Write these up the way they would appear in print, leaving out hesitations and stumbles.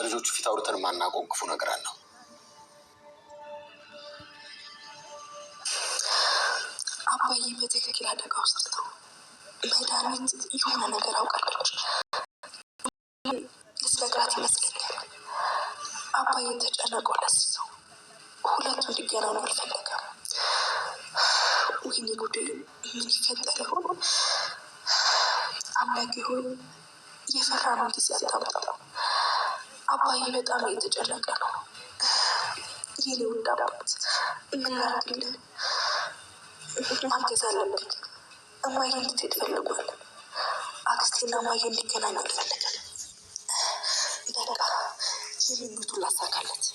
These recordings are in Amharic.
በልጆቹ ፊት አውርተን ማናቆም ክፉ ነገር አለው። አባዬ በትክክል አደጋ ውስጥ ነው። መድኃኒት የሆነ ነገር አውቃለች። ልትነግራት ይመስለኛል። አባዬ ተጨነቀው ለዚህ ነው። ሁለቱ እንዲገናኙ አልፈለገም። ወይኔ ጉዳይ ምን ይፈጠር ይሆን? አምላክ ሆይ የፈራነው ጊዜ አታምጣው። አባዬ በጣም እየተጨነቀ ነው። የኔ ውድ አባት ምን ላድርግልህ? ማገዝ አለብኝ። እማዬ እንድትሄድ ፈልጓል። አክስቴና እማዬ እንዲገናኙ አልፈለገም። በቃ የምኞቱን ላሳካለት።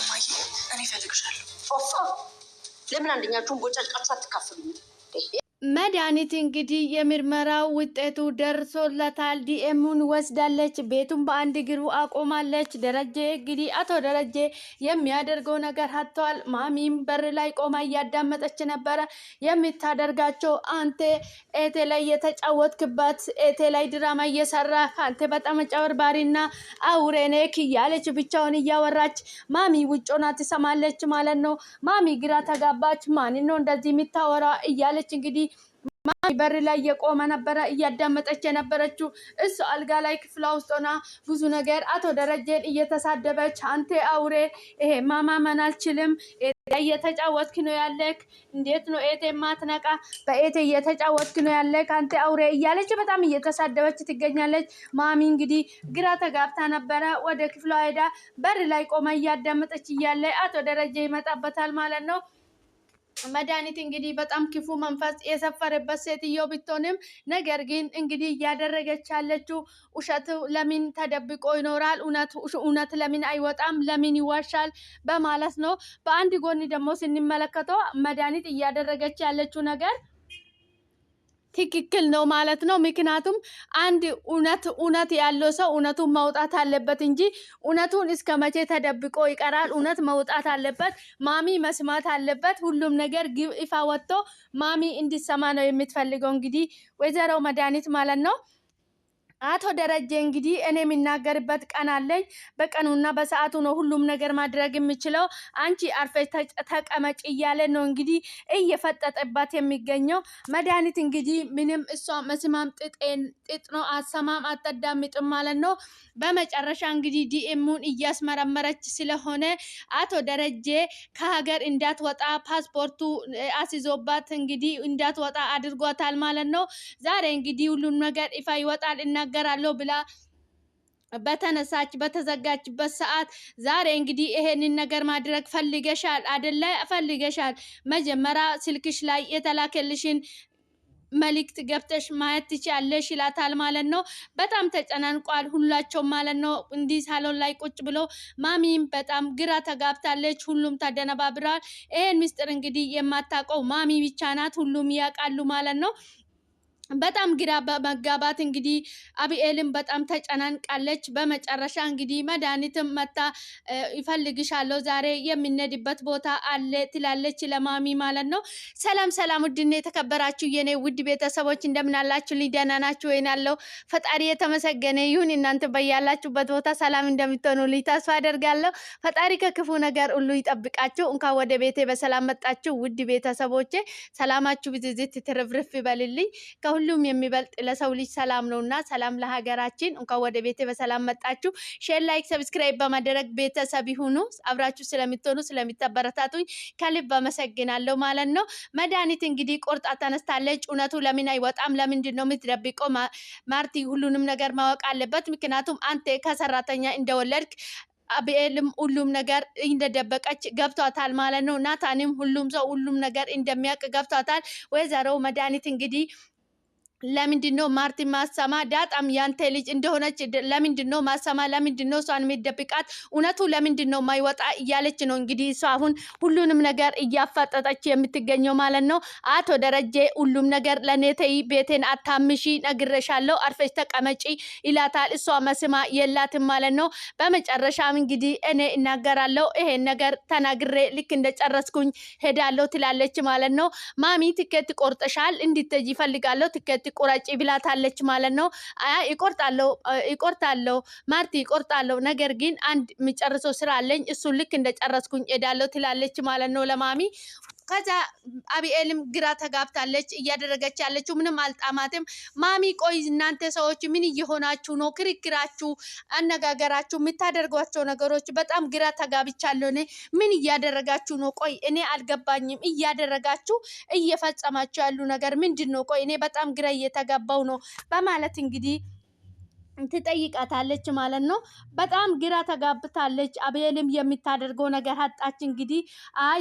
እማዬ እኔ እፈልግሻለሁ። ኦፋ ለምን አንደኛችሁን ቦጫጫችሁ አትካፍሉኝ? መድኃኒት እንግዲህ የምርመራው ውጤቱ ደርሶለታል። ዲኤሙን ወስዳለች። ቤቱን በአንድ እግሩ አቆማለች። ደረጀ እንግዲህ አቶ ደረጀ የሚያደርገው ነገር ሀጥቷል። ማሚም በር ላይ ቆማ እያዳመጠች ነበረ። የምታደርጋቸው አንተ ኤቴ ላይ የተጫወትክበት ኤቴ ላይ ድራማ እየሰራ አንተ በጣም አጭበርባሪና አውሬ ነህ እያለች ብቻውን እያወራች ማሚ ውጭ ሆና ትሰማለች ማለት ነው። ማሚ ግራ ተጋባች። ማን ነው እንደዚህ የምታወራ እያለች እንግዲህ ማሚ በር ላይ የቆመ ነበረ እያዳመጠች የነበረችው። እሱ አልጋ ላይ ክፍሏ ውስጥ ሆና ብዙ ነገር አቶ ደረጀን እየተሳደበች አንተ አውሬ፣ ይሄ ማማመን አልችልም፣ እየተጫወትክ ነው ያለክ፣ እንዴት ነው ኤቴ ማትነቃ? በኤቴ እየተጫወትክ ነው ያለክ አንተ አውሬ እያለች በጣም እየተሳደበች ትገኛለች። ማሚ እንግዲህ ግራ ተጋብታ ነበረ። ወደ ክፍሏ ሄዳ በር ላይ ቆማ እያዳመጠች እያለ አቶ ደረጀ ይመጣበታል ማለት ነው። መድኃኒት እንግዲህ በጣም ክፉ መንፈስ የሰፈረበት ሴትዮ ብትሆንም ነገር ግን እንግዲህ እያደረገች ያለችው ውሸት ለምን ተደብቆ ይኖራል? እውነት ለምን አይወጣም? ለምን ይዋሻል? በማለት ነው። በአንድ ጎን ደግሞ ስንመለከተው መድኃኒት እያደረገች ያለችው ነገር ትክክል ነው ማለት ነው። ምክንያቱም አንድ እውነት ያለው ሰው እውነቱን ማውጣት አለበት እንጂ እውነቱን እስከ መቼ ተደብቆ ይቀራል? እውነት መውጣት አለበት። ማሚ መስማት አለበት። ሁሉም ነገር ይፋ ወጥቶ ማሚ እንዲሰማ ነው የምትፈልገው እንግዲህ ወይዘሮ መድኃኒት ማለት ነው። አቶ ደረጀ እንግዲህ እኔ የሚናገርበት ቀን አለኝ፣ በቀኑና በሰዓቱ ነው ሁሉም ነገር ማድረግ የምችለው፣ አንቺ አርፈሽ ተቀመጭ እያለ ነው እንግዲህ እየፈጠጠባት የሚገኘው። መድኃኒት እንግዲህ ምንም እሷ መስማም ጥጥ ነው፣ አሰማም አታዳምጥም ማለት ነው። በመጨረሻ እንግዲህ ዲኤሙን እያስመረመረች ስለሆነ አቶ ደረጀ ከሀገር እንዳትወጣ ፓስፖርቱ አስይዞባት እንግዲህ እንዳትወጣ አድርጓታል ማለት ነው። ዛሬ እንግዲህ ሁሉም ነገር ይፋ ይወጣል እናገራለሁ ብላ በተዘጋጅበት ሰዓት ዛሬ እንግዲህ ይሄንን ነገር ማድረግ ፈልገሻል አይደለ? ፈልገሻል። መጀመሪያ ስልክሽ ላይ የተላከልሽን መልእክት ገብተሽ ማየት ትችያለሽ ይላታል ማለት ነው። በጣም ተጨናንቋል ሁላቸውም ማለት ነው። እንዲህ ሳሎን ላይ ቁጭ ብሎ ማሚም በጣም ግራ ተጋብታለች። ሁሉም ተደነባብረዋል። ይሄን ምስጢር እንግዲህ የማታውቀው ማሚ ብቻ ናት። ሁሉም ያውቃሉ ማለት ነው። በጣም ግራ በመጋባት እንግዲህ አብኤልም በጣም ተጨናንቃለች። በመጨረሻ እንግዲህ መድኃኒትም መታ ይፈልግሻለሁ ዛሬ የምንሄድበት ቦታ አለ ትላለች ለማሚ ማለት ነው። ሰላም ሰላም፣ ውድና የተከበራችሁ የኔ ውድ ቤተሰቦች እንደምን አላችሁ? ደህና ናችሁ ወይ? ያለው ፈጣሪ የተመሰገነ ይሁን። እናንተ በያላችሁበት ቦታ ሰላም እንደምትሆኑልኝ ተስፋ አደርጋለሁ። ፈጣሪ ከክፉ ነገር ሁሉ ይጠብቃችሁ። እንኳን ወደ ቤቴ በሰላም መጣችሁ ውድ ቤተሰቦቼ። ሰላማችሁ ብዝዝት ትርፍርፍ ይበልልኝ። ሁሉም የሚበልጥ ለሰው ልጅ ሰላም ነውና ሰላም ለሀገራችን። እንኳን ወደ ቤቴ በሰላም መጣችሁ። ሼር፣ ላይክ፣ ሰብስክራይብ በማድረግ ቤተሰብ ይሁኑ። አብራችሁ ስለምትሆኑ ስለምታበረታቱኝ ከልብ አመሰግናለሁ ማለት ነው። መድኃኒት እንግዲህ ቆርጣ ተነስታለች። እውነቱ ለምን አይወጣም? ለምንድን ነው የምትደብቀው? ማርቲ ሁሉንም ነገር ማወቅ አለበት። ምክንያቱም አንተ ከሰራተኛ እንደወለድክ አብኤልም ሁሉም ነገር እንደደበቀች ገብቷታል ማለት ነው። ናታንም ሁሉም ሰው ሁሉም ነገር እንደሚያውቅ ገብቷታል። ወይዘሮ መድኃኒት እንግዲህ ለምንድነው ማርቲ ማሰማ ዳጣም ያንተ ልጅ እንደሆነች ለምንድነው ማሰማ? ለምንድነው እሷን የሚደብቃት? እውነቱ ለምንድነው ማይወጣ እያለች ነው እንግዲህ እሷ አሁን ሁሉንም ነገር እያፋጠጠች የምትገኘው ማለት ነው። አቶ ደረጀ ሁሉም ነገር ለኔ ተይ፣ ቤቴን አታምሺ፣ ነግሬሻለሁ፣ አርፈሽ ተቀመጪ ይላታል። እሷ መስማ የላትም ማለት ነው። በመጨረሻም እንግዲህ እኔ እናገራለሁ፣ ይሄን ነገር ተናግሬ ልክ እንደጨረስኩኝ ሄዳለሁ ትላለች ማለት ነው። ማሚ ትኬት ቆርጠሻል? እንድትሄጂ ይፈልጋለሁ፣ ትኬት ቁረጪ ብላታለች ማለት ነው። ይቆርጣለሁ ማርቲ ይቆርጣለሁ፣ ነገር ግን አንድ የሚጨርሰው ስራ አለኝ እሱን ልክ እንደጨረስኩኝ ሄዳለሁ ትላለች ማለት ነው ለማሚ። ከዛ አቢኤልም ግራ ተጋብታለች። እያደረገች ያለችው ምንም አልጣማትም። ማሚ ቆይ እናንተ ሰዎች ምን እየሆናችሁ ነው? ክርክራችሁ፣ አነጋገራችሁ፣ የምታደርጓቸው ነገሮች በጣም ግራ ተጋብቻለሁ። ምን እያደረጋችሁ ነው? ቆይ እኔ አልገባኝም። እያደረጋችሁ እየፈጸማችሁ ያሉ ነገር ምንድን ነው? ቆይ እኔ በጣም ግራ እየተጋባው ነው በማለት እንግዲህ ትጠይቃታለች ማለት ነው። በጣም ግራ ተጋብታለች። አቤልም የምታደርገው ነገር አጣች። እንግዲህ አይ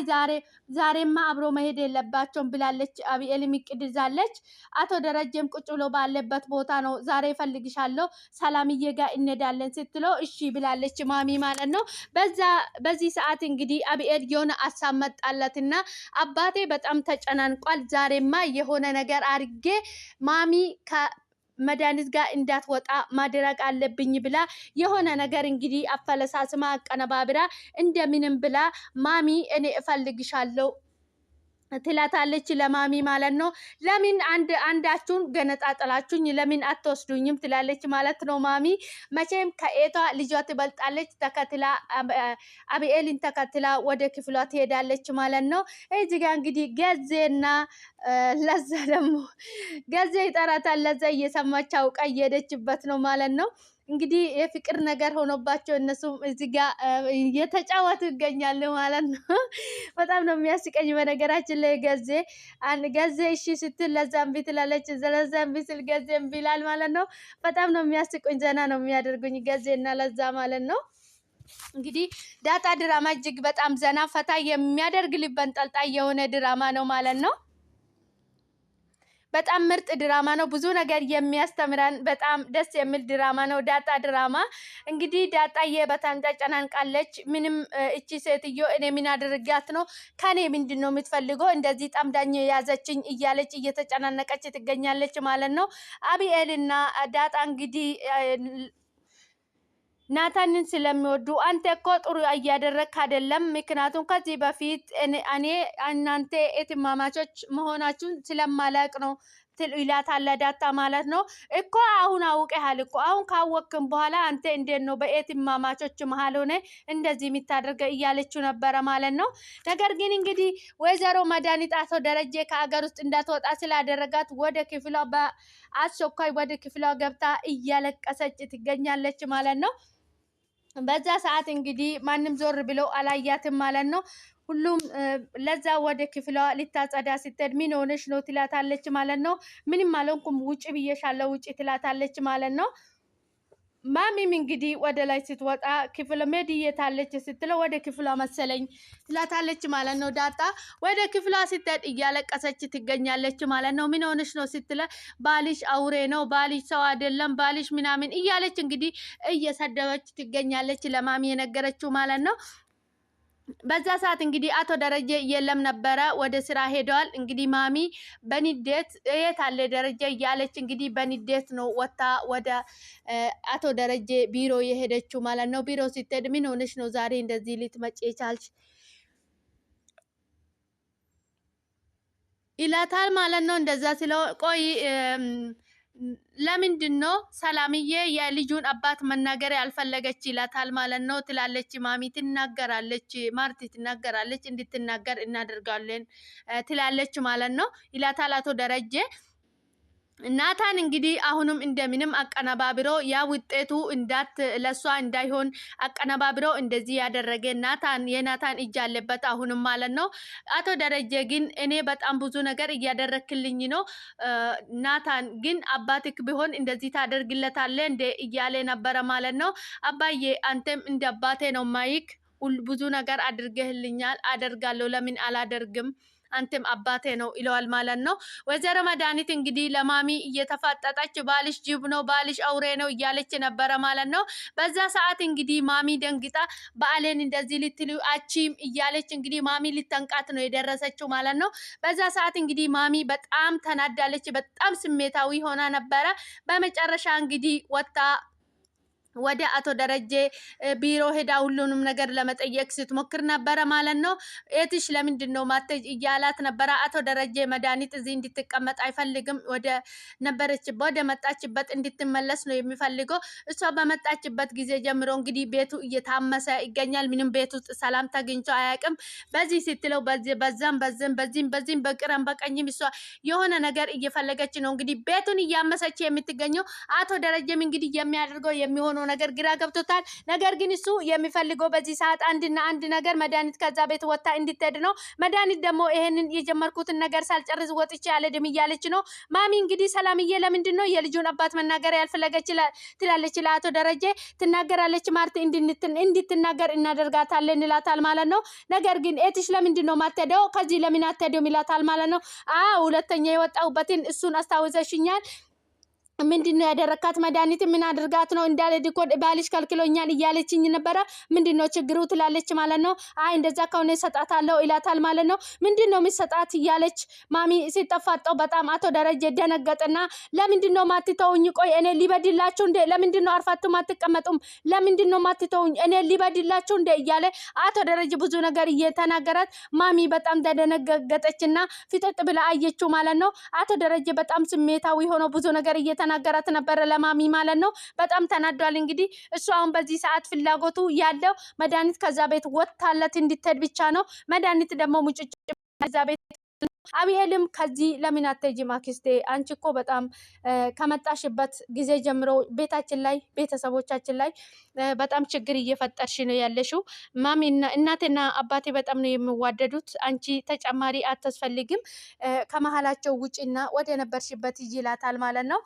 ዛሬማ አብሮ መሄድ የለባቸውም ብላለች። አቤልም እቅድ ይዛለች። አቶ ደረጀም ቁጭ ብሎ ባለበት ቦታ ነው ዛሬ እፈልግሻለሁ ሰላምዬ ጋር እንሄዳለን ስትለው እሺ ብላለች ማሚ ማለት ነው። በዚህ ሰዓት እንግዲህ አቤል የሆነ ሀሳብ መጣለትና አባቴ በጣም ተጨናንቋል፣ ዛሬማ የሆነ ነገር አርጌ ማሚ መድኃኒት ጋር እንዳትወጣ ማድረግ አለብኝ ብላ የሆነ ነገር እንግዲህ አፈለሳስማ አቀነባብራ እንደምንም ብላ ማሚ እኔ እፈልግሻለሁ ትላታለች ለማሚ ማለት ነው። ለምን አንዳችሁን ገነጣጥላችሁኝ ለምን አትወስዱኝም ትላለች ማለት ነው ማሚ። መቼም ከኤቷ ልጇ ትበልጣለች። ተከትላ አቢኤልን ተከትላ ወደ ክፍሏ ትሄዳለች ማለት ነው። እዚህ ጋር እንግዲህ ገዜና ለዛ ደግሞ ገዜ ይጠራታል። ለዛ እየሰማች አውቃ እየሄደችበት ነው ማለት ነው። እንግዲህ የፍቅር ነገር ሆኖባቸው እነሱም እዚህ ጋር እየተጫወቱ ይገኛሉ ማለት ነው። በጣም ነው የሚያስቀኝ። በነገራችን ላይ ገዜ እሺ ስትል ለዛ እምቢ ትላለች፣ ለዛ እምቢ ስል ገዜ እምቢ ይላል ማለት ነው። በጣም ነው የሚያስቁኝ፣ ዘና ነው የሚያደርጉኝ ገዜና ለዛ ማለት ነው። እንግዲህ ዳጣ ድራማ እጅግ በጣም ዘና ፈታ የሚያደርግ ልብ አንጠልጣይ የሆነ ድራማ ነው ማለት ነው። በጣም ምርጥ ድራማ ነው። ብዙ ነገር የሚያስተምረን በጣም ደስ የሚል ድራማ ነው ዳጣ ድራማ። እንግዲህ ዳጣዬ በጣም ተጨናንቃለች። ምንም እቺ ሴትዮ እኔ ምን አድርጋት ነው ከኔ ምንድን ነው የምትፈልገው እንደዚህ ጠምዳኝ የያዘችኝ እያለች እየተጨናነቀች ትገኛለች ማለት ነው። አቢኤልና ዳጣ እንግዲህ ናታንን ስለሚወዱ አንተ እኮ ጥሩ እያደረግክ አይደለም፣ ምክንያቱም ከዚህ በፊት እኔ እናንተ እህትማማቾች መሆናችሁን ስለማላቅ ነው ይላታል ዳጣ ማለት ነው። እኮ አሁን አውቀሃል እኮ አሁን ካወቅክም በኋላ አንተ እንዴት ነው በእህትማማቾች መሀል ሆነ እንደዚህ የምታደርገው እያለችው ነበረ ማለት ነው። ነገር ግን እንግዲህ ወይዘሮ መድኃኒት አቶ ደረጀ ከሀገር ውስጥ እንዳትወጣ ስላደረጋት ወደ ክፍሏ በአስቸኳይ ወደ ክፍሏ ገብታ እያለቀሰች ትገኛለች ማለት ነው። በዛ ሰዓት እንግዲህ ማንም ዞር ብለው አላያትም ማለት ነው። ሁሉም ለዛ ወደ ክፍሏ ልታጸዳ ስትሄድ ምን ሆነሽ ነው ትላታለች ማለት ነው። ምንም አልሆንኩም ውጭ ብዬሻለሁ ውጭ ትላታለች ማለት ነው። ማሚም እንግዲህ ወደ ላይ ስትወጣ ክፍል ሜድየታለች ስትለው ወደ ክፍሏ መሰለኝ ትላታለች ማለት ነው። ዳጣ ወደ ክፍሏ ስትሄድ እያለቀሰች ትገኛለች ማለት ነው። ምን ሆነሽ ነው ስትለ ባልሽ አውሬ ነው፣ ባልሽ ሰው አይደለም፣ ባልሽ ምናምን እያለች እንግዲህ እየሰደበች ትገኛለች ለማሚ የነገረችው ማለት ነው። በዛ ሰዓት እንግዲህ አቶ ደረጀ የለም ነበረ፣ ወደ ስራ ሄደዋል። እንግዲህ ማሚ በንዴት የት አለ ደረጀ እያለች እንግዲህ በንዴት ነው ወጣ ወደ አቶ ደረጀ ቢሮ የሄደችው ማለት ነው። ቢሮ ስትሄድ ምን ሆነሽ ነው ዛሬ እንደዚህ ልትመጪ የቻልሽ ይላታል ማለት ነው። እንደዛ ስለው ቆይ ለምንድን ነው ሰላምዬ የልጁን አባት መናገር ያልፈለገች ይላታል ማለት ነው። ትላለች ማሚ ትናገራለች፣ ማርቲ ትናገራለች፣ እንድትናገር እናደርጋለን ትላለች ማለት ነው ይላታል አቶ ደረጀ። ናታን እንግዲህ አሁንም እንደምንም አቀነባብሮ ያ ውጤቱ ለሷ እንዳይሆን አቀነባብሮ እንደዚህ ያደረገ የናታን እጅ አለበት አሁንም ማለት ነው። አቶ ደረጀ ግን እኔ በጣም ብዙ ነገር እያደረክልኝ ነው ናታን፣ ግን አባትክ ቢሆን እንደዚህ ታደርግለታለ እንደ እያለ ነበረ ማለት ነው። አባዬ አንተም እንደ አባቴ ነው ማይክ ብዙ ነገር አድርገህልኛል፣ አደርጋለሁ፣ ለምን አላደርግም አንተም አባቴ ነው ይለዋል ማለት ነው። ወይዘሮ መድኃኒት እንግዲህ ለማሚ እየተፋጠጠች ባልሽ ጅብ ነው፣ ባልሽ አውሬ ነው እያለች ነበረ ማለት ነው። በዛ ሰዓት እንግዲህ ማሚ ደንግጣ በአሌን እንደዚህ ልትሉ አቺም እያለች እንግዲህ ማሚ ልተንቃት ነው የደረሰችው ማለት ነው። በዛ ሰዓት እንግዲህ ማሚ በጣም ተናዳለች፣ በጣም ስሜታዊ ሆና ነበረ። በመጨረሻ እንግዲህ ወጣ ወደ አቶ ደረጀ ቢሮ ሄዳ ሁሉንም ነገር ለመጠየቅ ስትሞክር ነበረ ማለት ነው። እህትሽ ለምንድን ነው ማተጅ እያላት ነበረ። አቶ ደረጀ መድኃኒት እዚህ እንድትቀመጥ አይፈልግም። ወደ መጣችበት እንድትመለስ ነው የሚፈልገው። እሷ በመጣችበት ጊዜ ጀምሮ እንግዲህ ቤቱ እየታመሰ ይገኛል። ምንም ቤት ውስጥ ሰላም ተገኝቶ አያውቅም። በዚህ ስትለው በዚህም በቅረም በቀኝም እሷ የሆነ ነገር እየፈለገች ነው እንግዲህ ቤቱን እያመሰች የምትገኘው። አቶ ደረጀም እንግዲህ የሚያደርገው የሚሆነው ነገር ግራ ገብቶታል። ነገር ግን እሱ የሚፈልገው በዚህ ሰዓት አንድና አንድ ነገር መድኃኒት ከዛ ቤት ወጣ እንድትሄድ ነው። መድኃኒት ደግሞ ይሄንን የጀመርኩትን ነገር ሳልጨርስ ወጥቼ አልሄድም እያለች ነው። ማሚ እንግዲህ ሰላምዬ ለምንድን ነው የልጁን አባት መናገር ያልፈለገች ትላለች። ለአቶ ደረጀ ትናገራለች። ማርት እንድትናገር እናደርጋታለን ይላታል ማለት ነው። ነገር ግን እህትሽ ለምንድን ነው ማትሄደው? ከዚህ ለምን አትሄደውም ይላታል ማለት ነው። ሁለተኛ የወጣሁበትን እሱን አስታውሰሽኛል። ምንድነው ያደረካት? መድኃኒት ምን አድርጋት ነው? እንዳለ ዲኮድ ባልሽ ከልክሎኛል እያለችኝ ነበረ። ምንድነው ችግሩ ትላለች ማለት ነው። እንደዛ ከሆነ ሰጣታለሁ ይላታል ማለት ነው። ምንድነው የሚሰጣት እያለች ማሚ ሲጠፋጠው በጣም አቶ ደረጀ ደነገጠና ለምንድነው ማትተውኝ? ቆይ እኔ ሊበድላችሁ እንደ ለምንድነው አርፋችሁ ማትቀመጡም? ለምንድነው ማትተውኝ? እኔ ሊበድላችሁ እንደ እያለ አቶ ደረጀ ብዙ ነገር እየተናገራት ማሚ በጣም ተደነገጠችና ፍጥጥ ብላ አየችው ማለት ነው። አቶ ደረጀ በጣም ስሜታዊ ሆኖ ብዙ ነገር ተናገራት ነበር ለማሚ ማለት ነው። በጣም ተናዷል። እንግዲህ እሱ አሁን በዚህ ሰዓት ፍላጎቱ ያለው መድኃኒት ከዛ ቤት ወጣለት እንድትሄድ ብቻ ነው። መድኃኒት ደግሞ ሙጭጭ ከዛ ቤት አብኤልም ከዚህ ለምን አትሄጂም አክስቴ? አንቺ እኮ በጣም ከመጣሽበት ጊዜ ጀምሮ ቤታችን ላይ ቤተሰቦቻችን ላይ በጣም ችግር እየፈጠርሽ ነው ያለሽው። ማሚና እናቴና አባቴ በጣም ነው የሚዋደዱት። አንቺ ተጨማሪ አታስፈልግም። ከመሀላቸው ውጪና ወደ ነበርሽበት ይላታል ማለት ነው።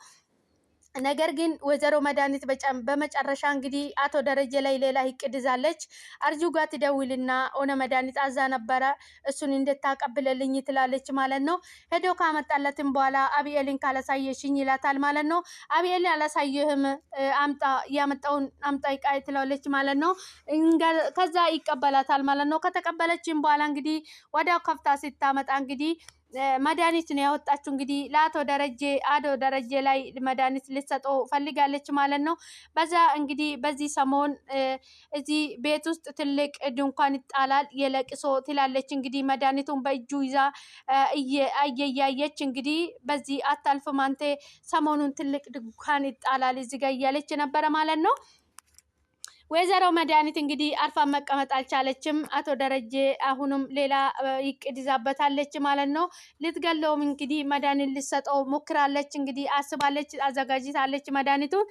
ነገር ግን ወይዘሮ መድኃኒት በመጨረሻ እንግዲህ አቶ ደረጀ ላይ ሌላ እቅድ ይዛለች። አርጁ ጋር ትደውልና ኦነ መድኃኒት አዛ ነበረ እሱን እንድታቀብልልኝ ትላለች ማለት ነው። ሄዶ ካመጣለትም በኋላ አብኤልን ካላሳየሽኝ ይላታል ማለት ነው። አብኤልን አላሳየህም አምጣ ያመጣውን አምጣ ይቃይ ትላለች ማለት ነው። ከዛ ይቀበላታል ማለት ነው። ከተቀበለችም በኋላ እንግዲህ ወዲያው ከፍታ ስታመጣ እንግዲህ መድኃኒት ነው ያወጣችው። እንግዲህ ለአቶ ደረጀ ላይ መድኃኒት ልትሰጠው ፈልጋለች ማለት ነው። በዛ እንግዲህ በዚህ ሰሞን እዚህ ቤት ውስጥ ትልቅ ድንኳን ይጣላል የለቅሶ ትላለች። እንግዲህ መድኃኒቱን በእጁ ይዛ እያየች እንግዲህ በዚህ አታልፍም አንተ ሰሞኑን ትልቅ ድንኳን ይጣላል እዚህ ጋር እያለች ነበረ ማለት ነው። ወይዘሮ መድኃኒት እንግዲህ አርፋ መቀመጥ አልቻለችም። አቶ ደረጀ አሁንም ሌላ ይቅድ ይዛበታለች ማለት ነው። ልትገለውም እንግዲህ መድኃኒት ልትሰጠው ሞክራለች። እንግዲህ አስባለች፣ አዘጋጅታለች መድኃኒቱን